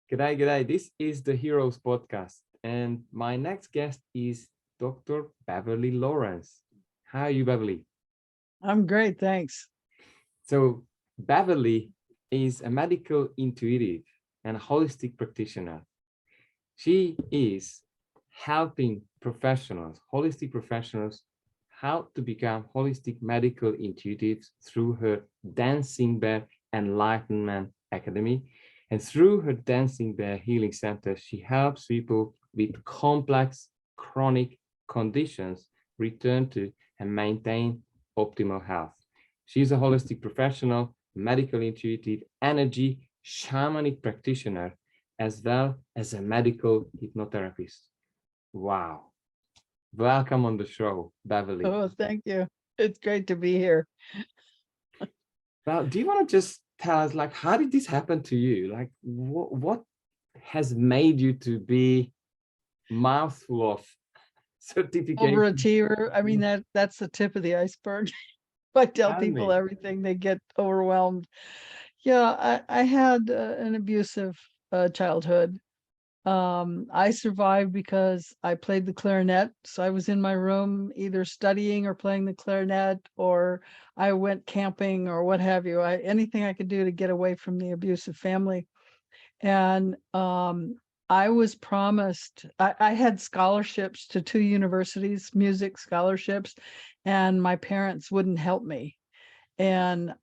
G'day, g'day. This is the Heroes Podcast, and my next guest is Dr. Beverly Lawrence. How are you, Beverly? I'm great, thanks. So, Beverly is a medical intuitive and holistic practitioner. She is helping professionals, holistic professionals, how to become holistic medical intuitives through her Dancing Bear Enlightenment Academy. And through her Dancing Bear Healing Center, she helps people with complex chronic conditions return to and maintain optimal health. She's a holistic professional, medical intuitive, energy, shamanic practitioner, as well as a medical hypnotherapist. Wow. Welcome on the show, Beverly. Oh, thank you. It's great to be here. Well, do you want to just tell us, like, how did this happen to you? Like, what has made you to be mouthful of certification? Overachiever. I mean, that's the tip of the iceberg. If I tell Tell people me. everything, they get overwhelmed. Yeah, I had an abusive childhood. I survived because I played the clarinet. So I was in my room either studying or playing the clarinet, or I went camping or what have you. Anything I could do to get away from the abusive family. And I was promised, I had scholarships to 2 universities, music scholarships, and my parents wouldn't help me. And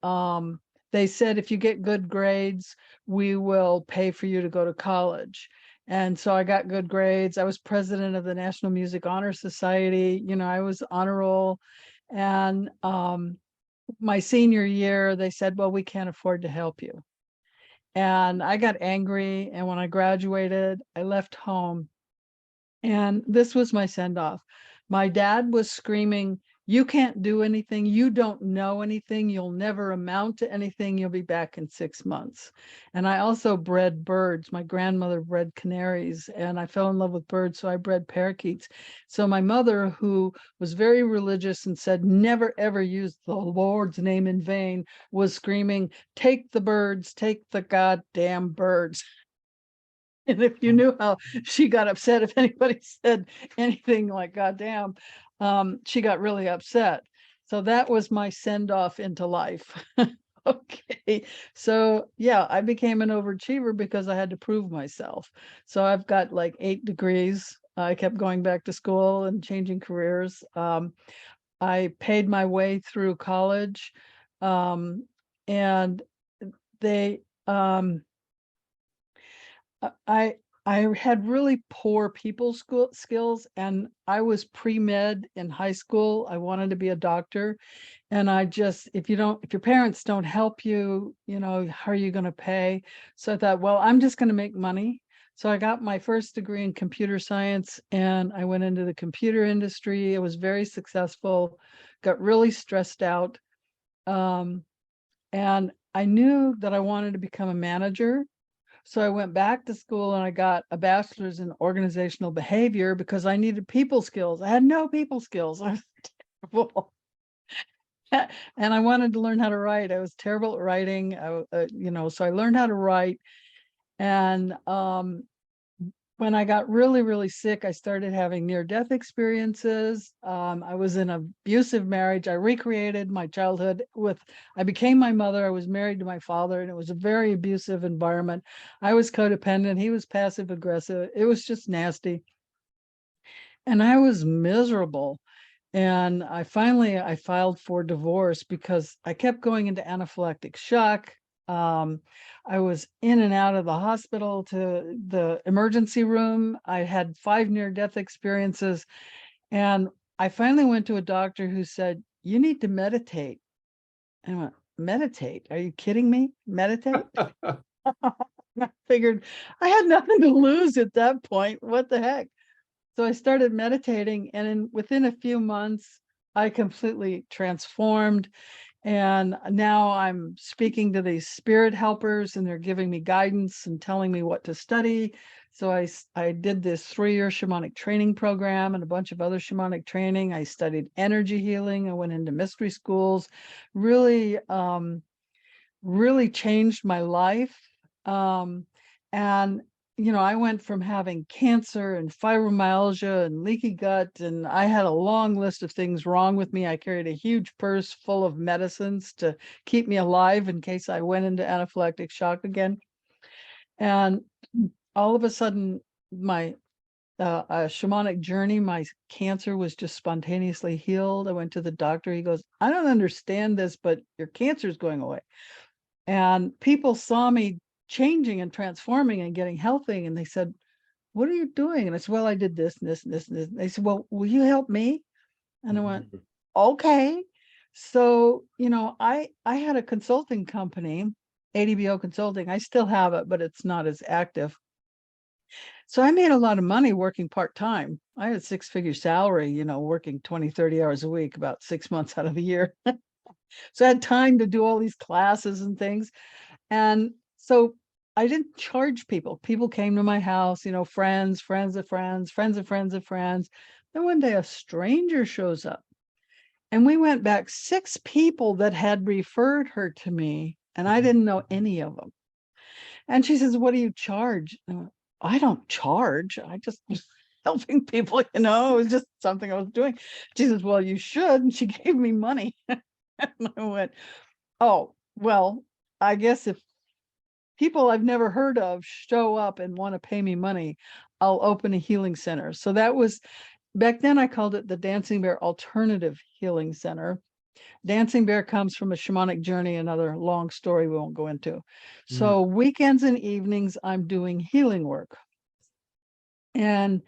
they said, if you get good grades, we will pay for you to go to college. And so I got good grades. I was president of the National Music Honor Society. I was honor roll. And my senior year, they said, well, we can't afford to help you. And I got angry. And when I graduated, I left home. And this was my send off. My dad was screaming, you can't do anything. You don't know anything. You'll never amount to anything. You'll be back in 6 months. And I also bred birds. My grandmother bred canaries, and I fell in love with birds. So I bred parakeets. So my mother, who was very religious and said, never, ever use the Lord's name in vain, was screaming, take the birds, take the goddamn birds. And if you knew how she got upset if anybody said anything like goddamn, she got really upset. So that was my send off into life. Okay. So yeah, I became an overachiever because I had to prove myself. So I've got like 8 degrees. I kept going back to school and changing careers. I paid my way through college. And they I had really poor people skills, and I was pre-med in high school. I wanted to be a doctor, and if your parents don't help you, how are you going to pay? So I thought, well, I'm just going to make money. So I got my first degree in computer science, and I went into the computer industry. I was very successful, got really stressed out. And I knew that I wanted to become a manager. So I went back to school and I got a bachelor's in organizational behavior because I needed people skills. I had no people skills. I was terrible. And I wanted to learn how to write. I was terrible at writing, so I learned how to write. And when I got really, really sick, I started having near-death experiences. I was in an abusive marriage. I recreated my childhood I became my mother. I was married to my father, and it was a very abusive environment. I was codependent. He was passive aggressive. It was just nasty. And I was miserable. And I filed for divorce because I kept going into anaphylactic shock. I was in and out of the hospital to the emergency room. I had 5 near-death experiences. And I finally went to a doctor who said, you need to meditate. And I went, meditate? Are you kidding me? Meditate? I figured I had nothing to lose at that point. What the heck? So I started meditating, and within a few months, I completely transformed. And now I'm speaking to these spirit helpers, and they're giving me guidance and telling me what to study. So I did this 3-year shamanic training program and a bunch of other shamanic training. I studied energy healing. I went into mystery schools, really, really changed my life. And I went from having cancer and fibromyalgia and leaky gut, and I had a long list of things wrong with me. I carried a huge purse full of medicines to keep me alive in case I went into anaphylactic shock again. And all of a sudden, my shamanic journey, my cancer was just spontaneously healed. I went to the doctor. He goes, I don't understand this, but your cancer is going away. And people saw me changing and transforming and getting healthy. And they said, what are you doing? And I said, well, I did this and this and this and this. And they said, well, will you help me? And I went, okay. So, I had a consulting company, ADBO Consulting. I still have it, but it's not as active. So I made a lot of money working part-time. I had a six-figure salary, working 20, 30 hours a week, about 6 months out of the year. So I had time to do all these classes and things. And so I didn't charge people. People came to my house, friends, friends of friends, friends of friends of friends. Then one day a stranger shows up. And we went back 6 people that had referred her to me, and I didn't know any of them. And she says, what do you charge? And I went, I don't charge. I just helping people, it was just something I was doing. She says, well, you should. And she gave me money. And I went, oh, well, I guess if people I've never heard of show up and want to pay me money, I'll open a healing center. So that was, back then I called it the Dancing Bear Alternative Healing Center. Dancing Bear comes from a shamanic journey, another long story we won't go into. So weekends and evenings, I'm doing healing work. And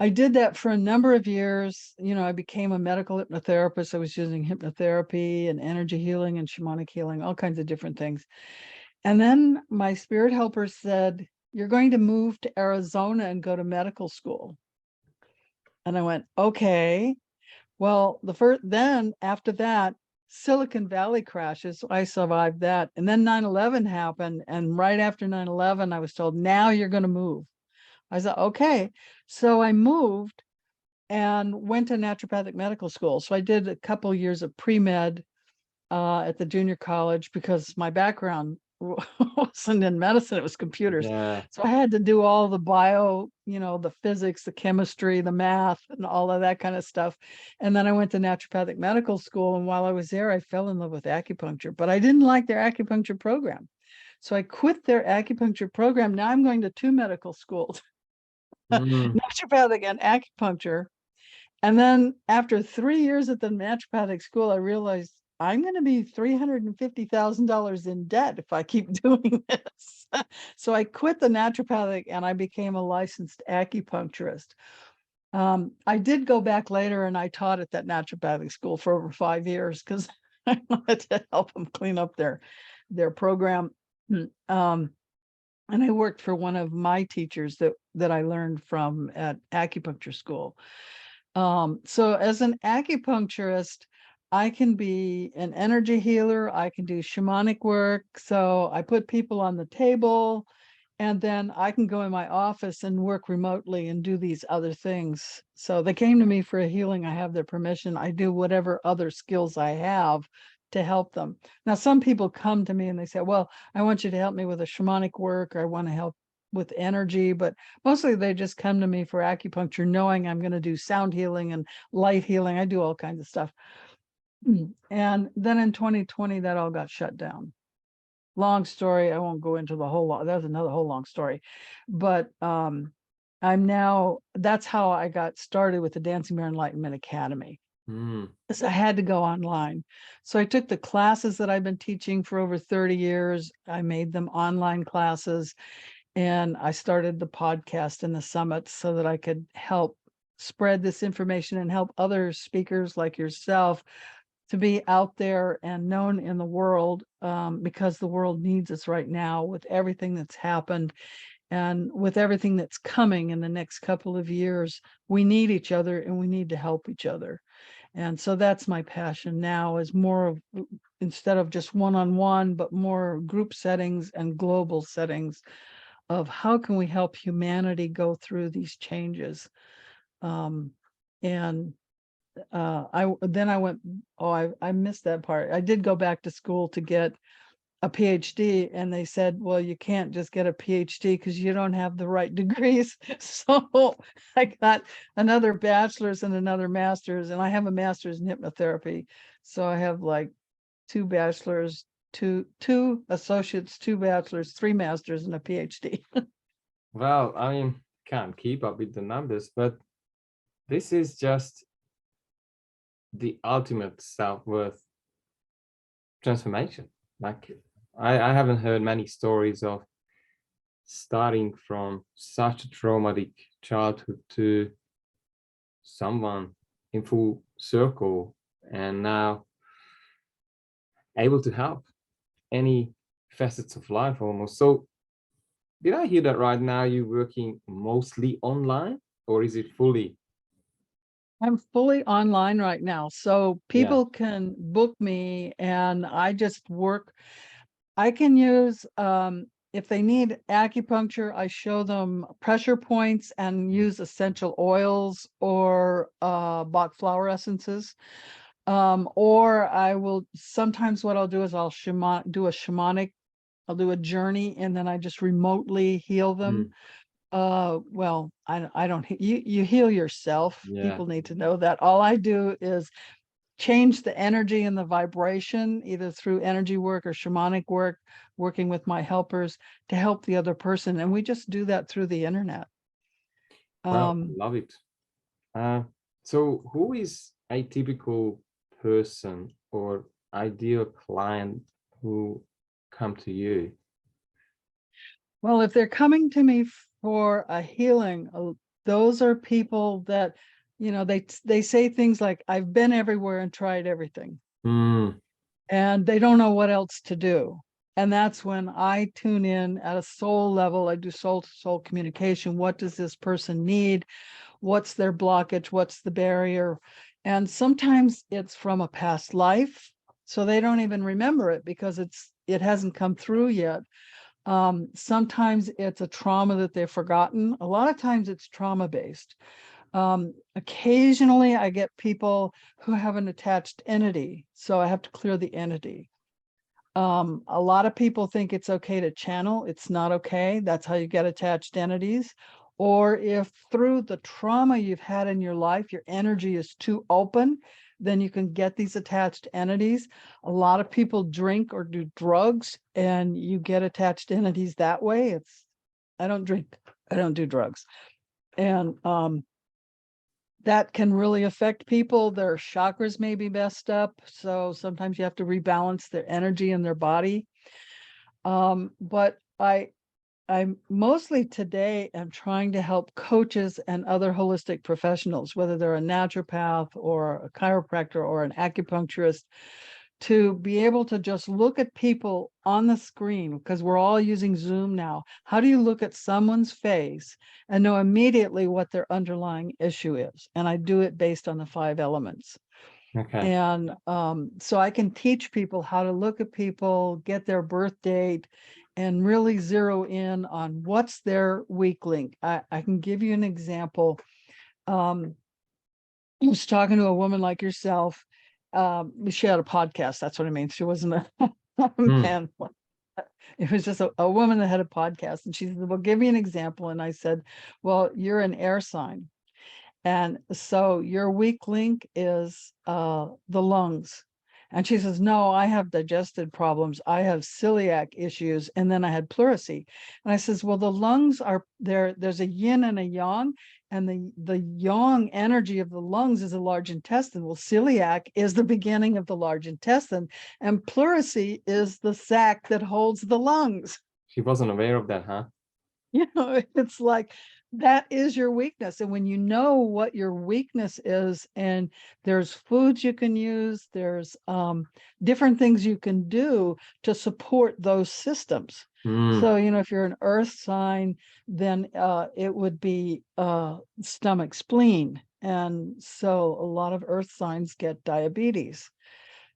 I did that for a number of years. I became a medical hypnotherapist. I was using hypnotherapy and energy healing and shamanic healing, all kinds of different things. And then my spirit helper said, you're going to move to Arizona and go to medical school. And I went, okay. Well, then after that, Silicon Valley crashes. So I survived that. And then 9/11 happened. And right after 9/11, I was told, now you're going to move. I said, okay. So I moved and went to naturopathic medical school. So I did a couple of years of pre-med at the junior college because my background wasn't in medicine, it was computers. Yeah. So I had to do all the bio, the physics, the chemistry, the math, and all of that kind of stuff. And then I went to naturopathic medical school. And while I was there, I fell in love with acupuncture, but I didn't like their acupuncture program. So I quit their acupuncture program. Now I'm going to 2 medical schools, naturopathic and acupuncture. And then after 3 years at the naturopathic school, I realized I'm going to be $350,000 in debt if I keep doing this. So I quit the naturopathic and I became a licensed acupuncturist. I did go back later and I taught at that naturopathic school for over 5 years because I wanted to help them clean up their program. And I worked for one of my teachers that I learned from at acupuncture school. So as an acupuncturist, I can be an energy healer. I can do shamanic work. So I put people on the table and then I can go in my office and work remotely and do these other things. So they came to me for a healing. I have their permission. I do whatever other skills I have to help them. Now, some people come to me and they say, well, I want you to help me with a shamanic work, or I want to help with energy, but mostly they just come to me for acupuncture, knowing I'm going to do sound healing and light healing. I do all kinds of stuff. And then in 2020, that all got shut down. Long story. I won't go into the whole lot. That's another whole long story. But that's how I got started with the Dancing Bear Enlightenment Academy. So I had to go online. So I took the classes that I've been teaching for over 30 years. I made them online classes. And I started the podcast and the summit so that I could help spread this information and help other speakers like yourself to be out there and known in the world, because the world needs us right now with everything that's happened and with everything that's coming in the next couple of years. We need each other and we need to help each other. And so that's my passion now, is more of, instead of just one-on-one, but more group settings and global settings of how can we help humanity go through these changes. I missed that part. I did go back to school to get a PhD, and they said, well, you can't just get a PhD because you don't have the right degrees. So I got another bachelor's and another master's, and I have a master's in hypnotherapy. So I have like 2 bachelors, two associates, 2 bachelors, 3 masters, and a PhD. Well, I mean, can't keep up with the numbers, but this is just the ultimate self-worth transformation. Like, I haven't heard many stories of starting from such a traumatic childhood to someone in full circle and now able to help any facets of life almost. So did I hear that right now you're working mostly online, or is it fully? I'm fully online right now, so Yeah. people can book me and I just work. I can use, if they need acupuncture, I show them pressure points and use essential oils or Bach flower essences. Or I will, sometimes what I'll do is I'll do a shamanic, I'll do a journey, and then I just remotely heal them. Mm, Well, I don't, you heal yourself. yeah. People need to know that. All I do is change the energy and the vibration, either through energy work or shamanic work, working with my helpers to help the other person. And we just do that through the internet. Well, Um, love it. Uh, so who is a typical person or ideal client who come to you? well, if they're coming to me for a healing, those are people that, they say things like, I've been everywhere and tried everything, Mm, and they don't know what else to do. And that's when I tune in at a soul level. I do soul to soul communication. What does this person need? What's their blockage? What's the barrier? And sometimes it's from a past life, so they don't even remember it because it hasn't come through yet. Sometimes it's a trauma that they've forgotten. A lot of times it's trauma based. Occasionally I get people who have an attached entity, so I have to clear the entity. A lot of people think it's okay to channel. It's not okay. That's how you get attached entities. Or if through the trauma you've had in your life, your energy is too open, then you can get these attached entities. A lot of people drink or do drugs and you get attached entities that way. I don't drink, I don't do drugs. And that can really affect people. Their chakras may be messed up. So sometimes you have to rebalance their energy in their body. But I mostly today am trying to help coaches and other holistic professionals, whether they're a naturopath or a chiropractor or an acupuncturist, to be able to just look at people on the screen, because we're all using Zoom now. How do you look at someone's face and know immediately what their underlying issue is? And I do it based on the 5 elements. okay. And so I can teach people how to look at people, get their birth date, and really zero in on what's their weak link. I can give you an example. I was talking to a woman like yourself. She had a podcast. That's what I mean. She wasn't a Mm, man. It was just a woman that had a podcast. And she said, well, give me an example. And I said, well, you're an air sign. And so your weak link is the lungs. And she says, no, I have digestive problems. I have celiac issues. And then I had pleurisy. And I says, well, the lungs are there. There's a yin and a yang. And the yang energy of the lungs is the large intestine. Well, celiac is the beginning of the large intestine. And pleurisy is the sac that holds the lungs. she wasn't aware of that, huh? It's like that is your weakness. And when you know what your weakness is, and there's foods you can use, there's different things you can do to support those systems. Mm, So, if you're an earth sign, then it would be stomach, spleen. And so a lot of earth signs get diabetes.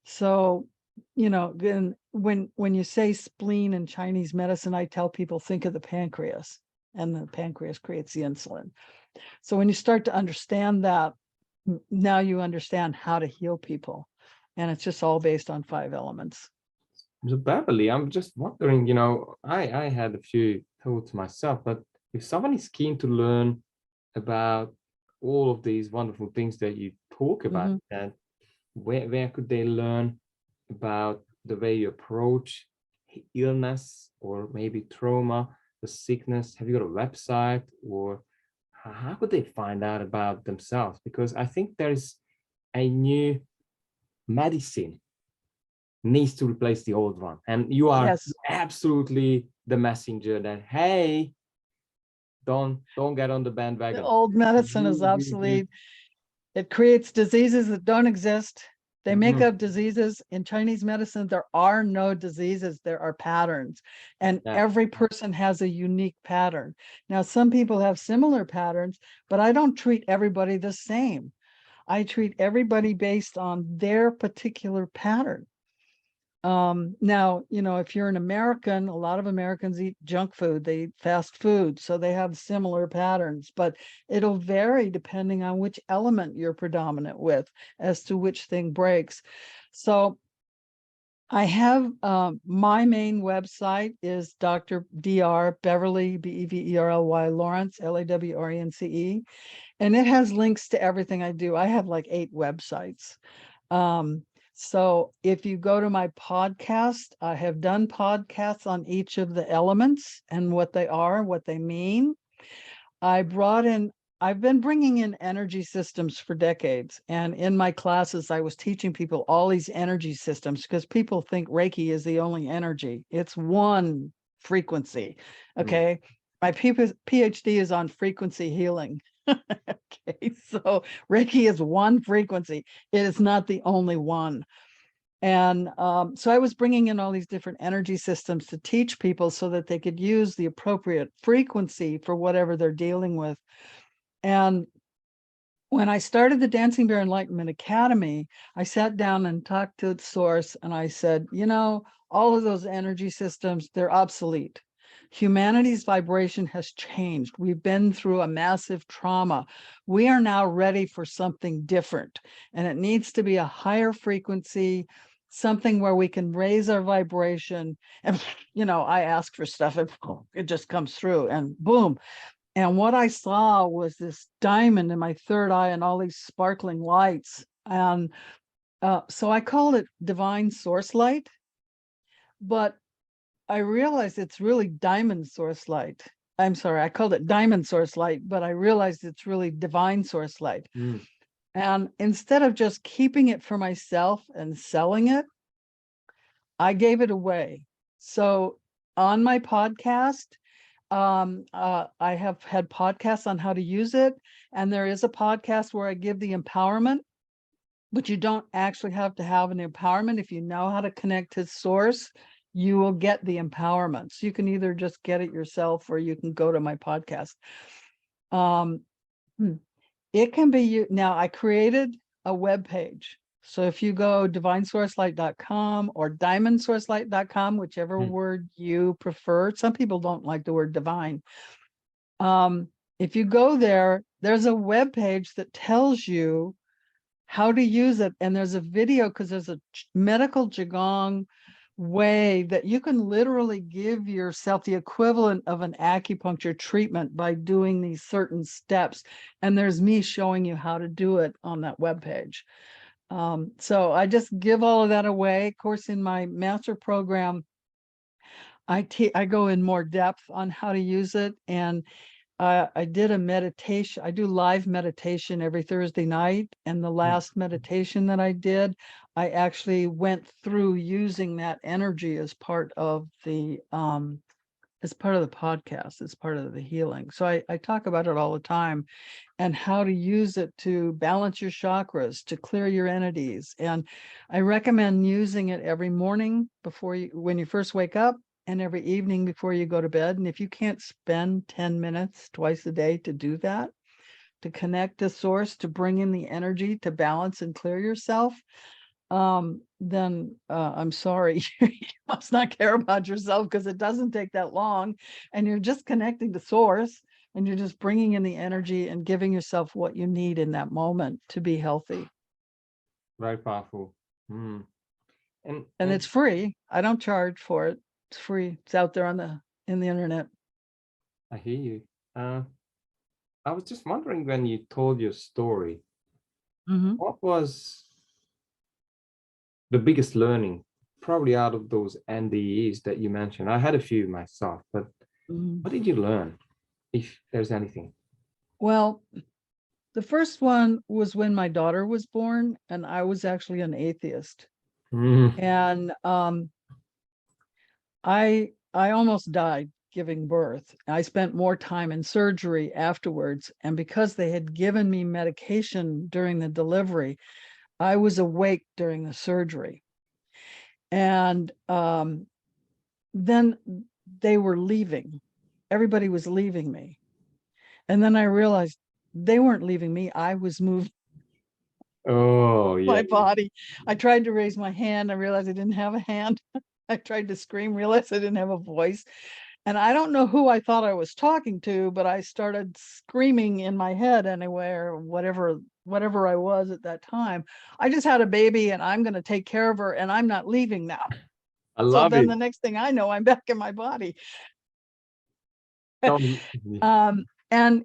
So, then when you say spleen in Chinese medicine, I tell people, think of the pancreas, and the pancreas creates the insulin. So when you start to understand that, now you understand how to heal people. And it's just all based on 5 elements. So Beverly, I'm just wondering, I had a few thoughts myself, but if someone is keen to learn about all of these wonderful things that you talk about, Mhm. and where could they learn about the way you approach illness or maybe trauma, the sickness? Have you got a website, or how could they find out about themselves? Because I think there's a new medicine needs to replace the old one, and you are Yes, absolutely the messenger that, hey, don't get on the the bandwagon. old medicine is You obsolete. It creates diseases that don't exist. They make Mhm. up diseases. In Chinese medicine, there are no diseases, there are patterns. And Yeah. every person has a unique pattern. Now, some people have similar patterns, but I don't treat everybody the same. I treat everybody based on their particular pattern. Now, if you're an American, a lot of Americans eat junk food, they eat fast food, so they have similar patterns, but it'll vary depending on which element you're predominant with as to which thing breaks. So I have my main website is Dr. Dr. Beverly, Beverly Lawrence, Lawrence, and it has links to everything I do. I have like 8 websites. Um, so if you go to my podcast, I have done podcasts on each of the elements and what they are, what they mean. I brought in, I've been bringing in energy systems for decades. And in my classes, I was teaching people all these energy systems because people think Reiki is the only energy. It's one frequency. Mm. Okay. My PhD is on frequency healing. Okay. So Reiki is one frequency. It is not the only one. And so I was bringing in all these different energy systems to teach people so that they could use the appropriate frequency for whatever they're dealing with. And when I started the Dancing Bear Enlightenment Academy, I sat down and talked to the source and I said, all of those energy systems, they're obsolete. Humanity's vibration has changed. We've been through a massive trauma. We are now ready for something different, and it needs to be a higher frequency, something where we can raise our vibration. And, I ask for stuff, and it just comes through, and boom. And what I saw was this diamond in my third eye and all these sparkling lights. And so I called it divine source light, but I realized it's really diamond source light. I'm sorry, I called it diamond source light, but I realized it's really divine source light. Mm. And instead of just keeping it for myself and selling it, I gave it away. So on my podcast, I have had podcasts on how to use it, and there is a podcast where I give the empowerment, but you don't actually have to have an empowerment. If you know how to connect to source, you will get the empowerment. So you can either just get it yourself or you can go to my podcast. Um, it can be now. I created a web page. So if you go divinesourcelight.com or diamondsourcelight.com, whichever Mm. word you prefer. Some people don't like the word divine. If you go there, there's a web page that tells you how to use it. And there's a video because there's a medical Qigong way that you can literally give yourself the equivalent of an acupuncture treatment by doing these certain steps. And there's me showing you how to do it on that web page. So I just give all of that away. Of course, in my master program, I go in more depth on how to use it. And I did a meditation. I do live meditation every Thursday night. And the Mm. last meditation that I did, I actually went through using that energy as part of the podcast, as part of the healing. So I talk about it all the time and how to use it to balance your chakras, to clear your entities. And I recommend using it every morning when you first wake up, and every evening before you go to bed. And if you can't spend 10 minutes twice a day to do that, to connect to source, to bring in the energy, to balance and clear yourself, then I'm sorry, you must not care about yourself, because it doesn't take that long, and you're just connecting to source, and you're just bringing in the energy and giving yourself what you need in that moment to be healthy. Very powerful. Mm. And it's free. I don't charge for it. It's free. It's out there in the internet. I hear you. I was just wondering, when you told your story, Mhm. what was the biggest learning, probably out of those NDEs that you mentioned? I had a few myself, but Mhm. what did you learn, if there's anything? Well, the first one was when my daughter was born, and I was actually an atheist. Mm, And I almost died giving birth. I spent more time in surgery afterwards, and because they had given me medication during the delivery, I was awake during the surgery. And then they were leaving. Everybody was leaving me. And then I realized they weren't leaving me. I was moving oh, yeah. my body. I tried to raise my hand. I realized I didn't have a hand. I tried to scream, realized I didn't have a voice. And I don't know who I thought I was talking to, but I started screaming in my head anyway, or whatever I was at that time. I just had a baby and I'm going to take care of her and I'm not leaving now. I So love then it. the next thing I know, I'm back in my body. Don't- And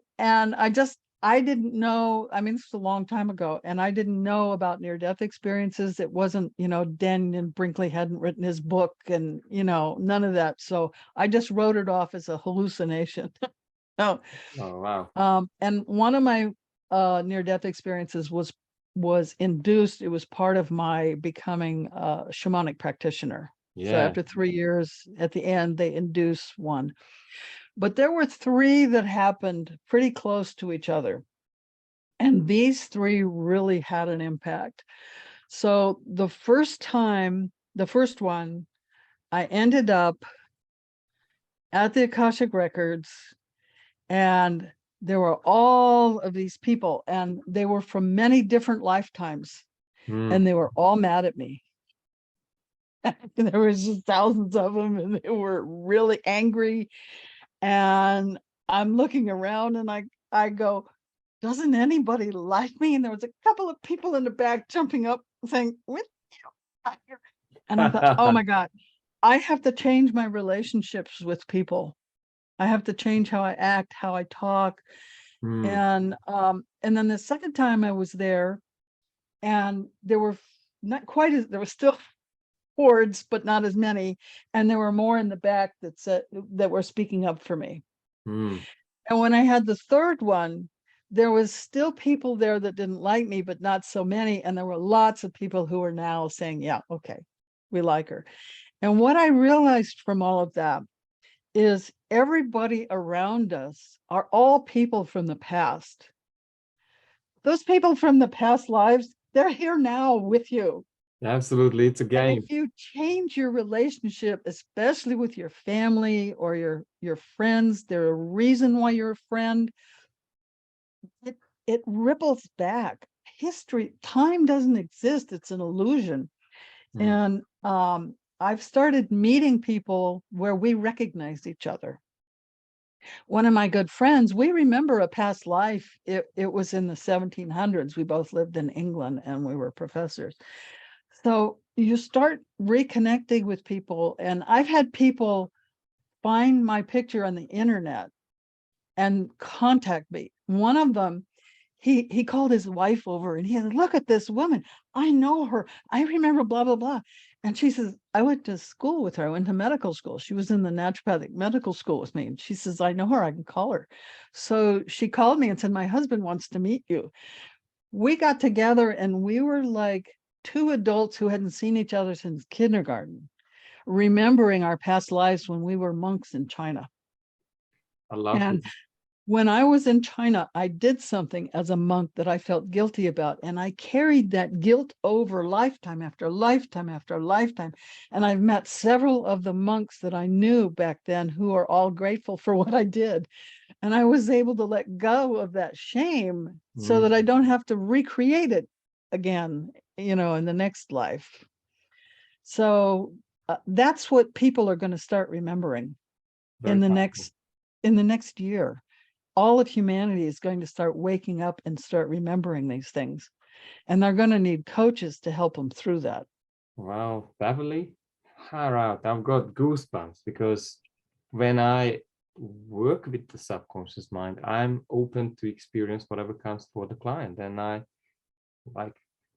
I didn't know, I mean, this was a long time ago, and I didn't know about near-death experiences. It wasn't, Daniel Brinkley hadn't written his book, and none of that. So I just wrote it off as a hallucination. No. Oh, wow. And one of my near-death experiences was induced. It was part of my becoming a shamanic practitioner. So Yeah. after 3 years, at the end, they induce one. But there were three that happened pretty close to each other. And these three really had an impact. So the first one, I ended up at the Akashic Records, and there were all of these people, and they were from many different lifetimes, Mm, and they were all mad at me. There was just thousands of them, and they were really angry. And I'm looking around, and I go, doesn't anybody like me? And there was a couple of people in the back jumping up saying, "What?" And I thought, oh my God, I have to change my relationships with people. I have to change how I act, how I talk. mm, And then the second time I was there, and there were not quite as there were still hordes, but not as many. And there were more in the back that were speaking up for me. mm, And when I had the third one, there was still people there that didn't like me, but not so many. And there were lots of people who are now saying, yeah, okay, we like her. And what I realized from all of that is everybody around us are all people from the past. Those people from the past lives, they're here now with you. absolutely. It's a And game. if you change your relationship, especially with your family or your friends, there's a reason why you're a friend. It ripples back. Time doesn't exist. It's an illusion. Mm, And I've started meeting people where we recognized each other. One of my good friends, we remember a past life. It was in the 1700s. We both lived in England and we were professors. So you start reconnecting with people. And I've had people find my picture on the internet and contact me. One of them, he called his wife over and he said, look at this woman. I know her. I remember blah, blah, blah. And she says, I went to school with her. I went to medical school. She was in the naturopathic medical school with me. And she says, I know her. I can call her. So she called me and said, my husband wants to meet you. We got together and we were like two adults who hadn't seen each other since kindergarten, remembering our past lives when we were monks in China. I love And this. when I was in China, I did something as a monk that I felt guilty about. And I carried that guilt over lifetime after lifetime after lifetime. And I've met several of the monks that I knew back then who are all grateful for what I did. And I was able to let go of that shame so Mm, that I don't have to recreate it again, in the next life. So that's what people are going to start remembering very in the powerful. next year. All of humanity is going to start waking up and start remembering these things. And they're going to need coaches to help them through that. Wow, Beverly, far out. I've got goosebumps because when I work with the subconscious mind, I'm open to experience whatever comes for the client. And I, like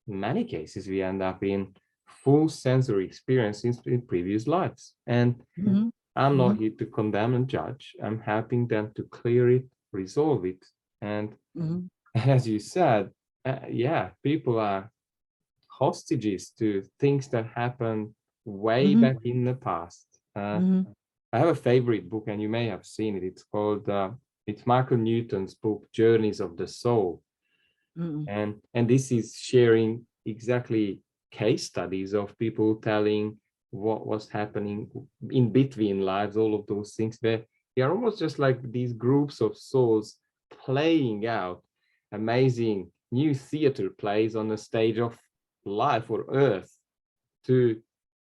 in many cases, we end up in full sensory experience in previous lives. And Mhm, I'm not mhm, here to condemn and judge. I'm helping them to clear it, resolve it. And mhm, as you said, yeah, people are hostages to things that happened way mhm, back in the past. mhm, I have a favorite book, and you may have seen it. It's called, it's Michael Newton's book, Journeys of the Soul. mhm, And this is sharing exactly case studies of people telling what was happening in between lives, all of those things, where they are almost just like these groups of souls playing out amazing new theater plays on the stage of life or earth to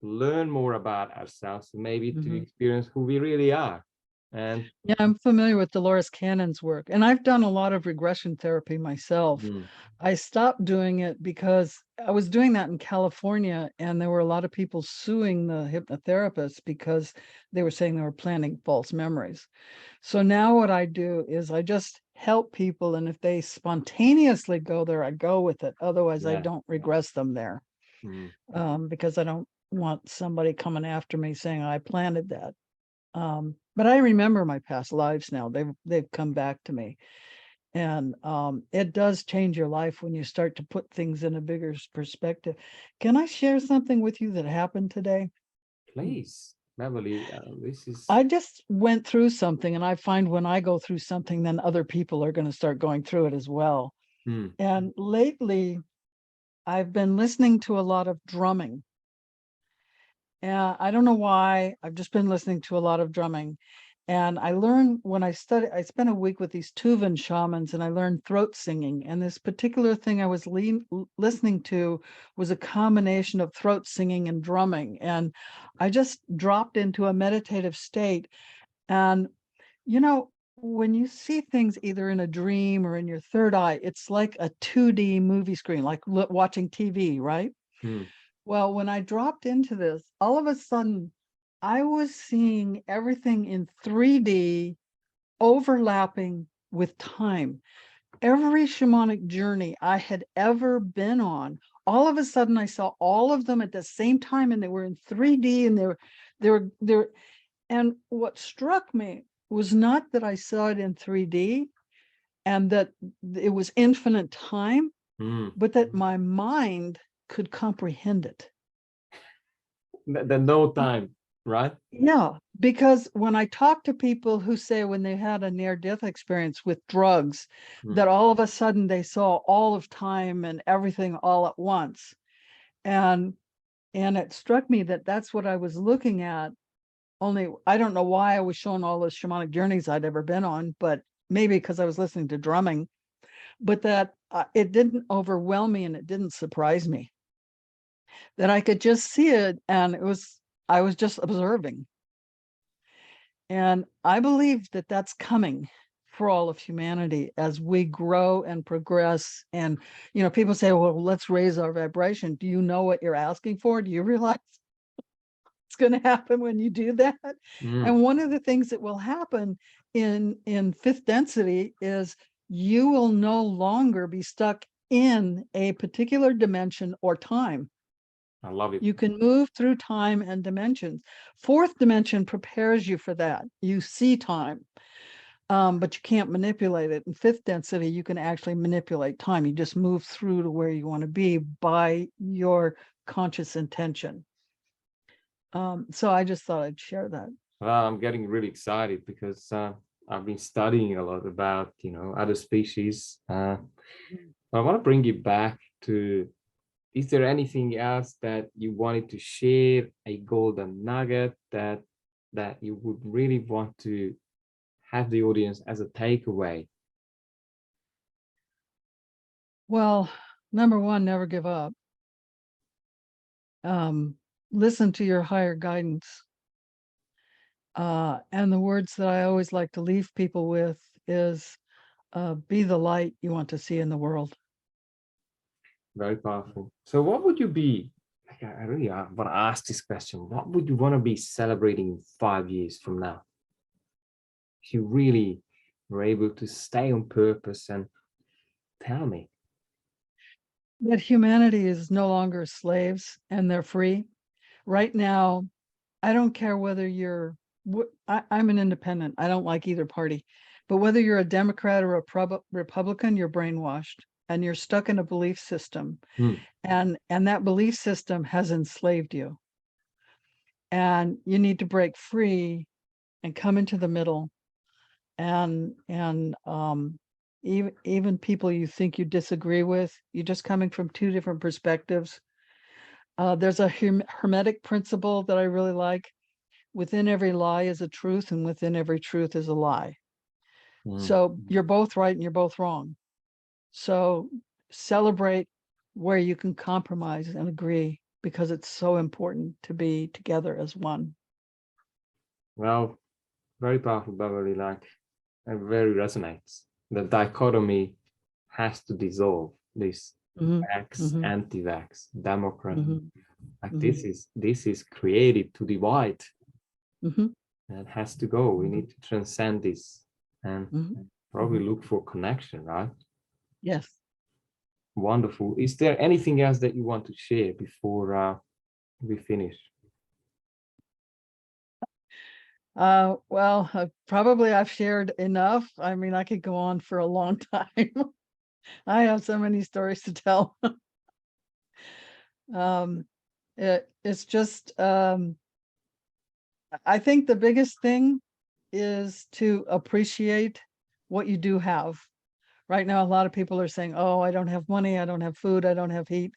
learn more about ourselves, maybe to mhm. experience who we really are. And Yeah, I'm familiar with Dolores Cannon's work, and I've done a lot of regression therapy myself. mm, I stopped doing it because I was doing that in California, and there were a lot of people suing the hypnotherapists because they were saying they were planting false memories. So now what I do is I just help people, and if they spontaneously go there, I go with it. Otherwise, I yeah. don't regress them there, Mm, because I don't want somebody coming after me saying I planted that. But I remember my past lives now. They've come back to me. And it does change your life when you start to put things in a bigger perspective. Can I share something with you that happened today? please, Beverly, this is I just went through something, and I find when I go through something, then other people are going to start going through it as well. mm, And lately, I've been listening to a lot of drumming. I don't know why. I've just been listening to a lot of drumming. And I learned when I spent a week with these Tuvan shamans, and I learned throat singing. And this particular thing I was listening to was a combination of throat singing and drumming. And I just dropped into a meditative state. And, you know, when you see things either in a dream or in your third eye, it's like a 2D movie screen, like watching TV, right? mm. Well, when I dropped into this, all of a sudden, I was seeing everything in 3D overlapping with time. Every shamanic journey I had ever been on, all of a sudden I saw all of them at the same time, and they were in 3D, and they were, and what struck me was not that I saw it in 3D and that it was infinite time, Mm. but that my mind could comprehend it. The no time, right? Yeah, because when I talk to people who say when they had a near-death experience with drugs, Mm. that all of a sudden they saw all of time and everything all at once. And it struck me that that's what I was looking at. Only I don't know why I was shown all those shamanic journeys I'd ever been on, but maybe because I was listening to drumming, but that it didn't overwhelm me and it didn't surprise me. That I could just see it, and I was just observing. And I believe that that's coming for all of humanity as we grow and progress. And, people say, well, let's raise our vibration. Do you know what you're asking for? Do you realize it's going to happen when you do that? Mm. And one of the things that will happen in fifth density is you will no longer be stuck in a particular dimension or time. I love it. You can move through time and dimensions. Fourth dimension prepares you for that. You see time, but you can't manipulate it. In fifth density, you can actually manipulate time. You just move through to where you want to be by your conscious intention. So I just thought I'd share that. Well, I'm getting really excited because I've been studying a lot about, other species. I want to bring you back to, is there anything else that you wanted to share, a golden nugget that you would really want to have the audience as a takeaway? Well, number one, never give up. Um, Listen to your higher guidance. And the words that I always like to leave people with is be the light you want to see in the world. Very powerful. So what would you be I really want to ask this question. What would you want to be celebrating 5 years from now? If you really were able to stay on purpose, and tell me. That humanity is no longer slaves and they're free. Right now, I don't care whether you're, I'm an independent. I don't like either party. But whether you're a Democrat or a Republican, you're brainwashed and you're stuck in a belief system. And that belief system has enslaved you. And you need to break free and come into the middle. And even people you think you disagree with, you're just coming from two different perspectives. There's a hermetic principle that I really like. Within every lie is a truth, and within every truth is a lie. So you're both right and you're both wrong. So celebrate where you can compromise and agree, because it's so important to be together as one. Well, very powerful, Beverly. Like, it very resonates. The dichotomy has to dissolve. This vax, anti-vax, Democrat. Like this is created to divide. And has to go. We need to transcend this and probably look for connection, right? Yes. Wonderful. Is there anything else that you want to share before we finish? Well, probably I've shared enough. I mean, I could go on for a long time. I have so many stories to tell. It's just, I think the biggest thing is to appreciate what you do have. Right now, a lot of people are saying, oh, I don't have money, I don't have food, I don't have heat.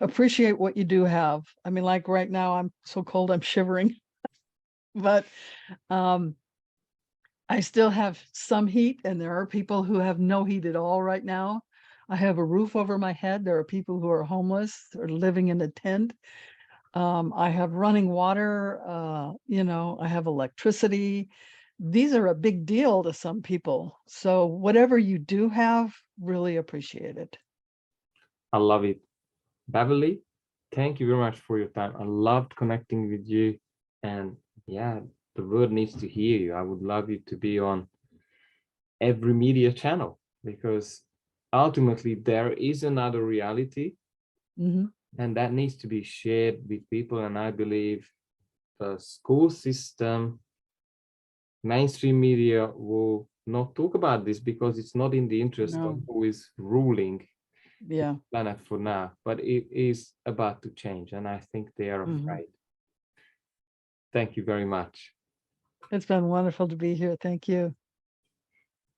Appreciate what you do have. I mean, like right now, I'm so cold, I'm shivering. But I still have some heat, and there are people who have no heat at all right now. I have a roof over my head. There are people who are homeless or living in a tent. I have running water, I have electricity. These are a big deal to some people. So whatever you do have, really appreciate it. I love it. Beverly, thank you very much for your time. I loved connecting with you. And yeah, the world needs to hear you. I would love you to be on every media channel, because ultimately there is another reality. And that needs to be shared with people. And I believe the school system, mainstream media will not talk about this because it's not in the interest of who is ruling the planet for now. But it is about to change, and I think they are afraid. Thank you very much. It's been wonderful to be here. Thank you.